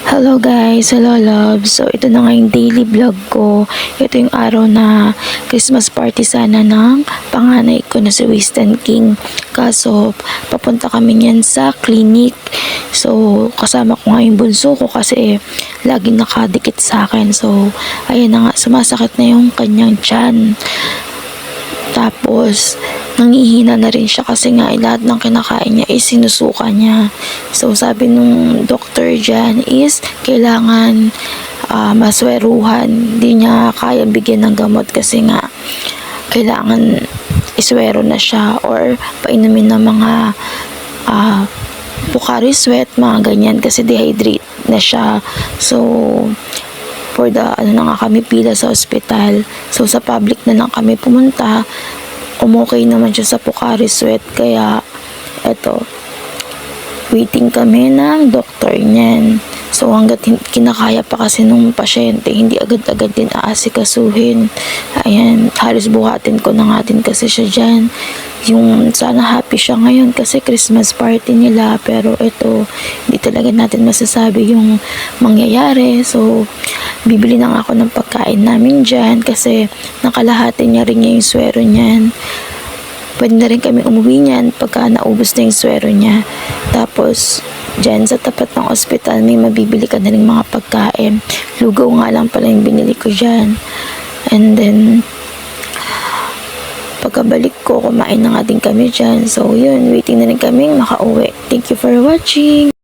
Hello guys, hello love. So ito na nga yung daily vlog ko. Ito yung araw na Christmas party sana ng panganay ko na si Winston King. Kaso papunta kami niyan sa clinic. So kasama ko nga yung bunso ko kasi laging nakadikit sa akin. So ayan na nga, sumasakit na yung kanyang tiyan. Tapos, nangihina na rin siya kasi nga lahat ng kinakain niya is sinusuka niya. So, sabi nung doctor dyan is kailangan masweruhan. Hindi niya kaya bigyan ng gamot kasi nga kailangan iswero na siya or painumin ng mga Pocari Sweat, mga ganyan kasi dehydrate na siya. So, for the na nga kami pila sa ospital. So sa public na lang kami pumunta. Okay naman siya sa Pocari Sweat, kaya eto, waiting kami ng doktor niyan. So hanggat kinakaya pa kasi nung pasyente, hindi agad-agad din aasikasuhin. Ayan, halos buhatin ko na nga din kasi siya dyan. Yung sana happy siya ngayon kasi Christmas party nila, pero ito, hindi talaga natin masasabi yung mangyayari. So bibili na nga ako ng pagkain namin dyan kasi nakalahati niya rin niya yung swero niyan. Pwede na rin kami umuwi niyan pagka naubos na yung swero niya. Tapos dyan sa tapat ng ospital may mabibili ka na rin mga pagkain. Lugaw nga lang pala yung binili ko dyan. And then pagkabalik ko, kumain na nga din kami dyan. So yun, waiting na rin kami makauwi. Thank you for watching.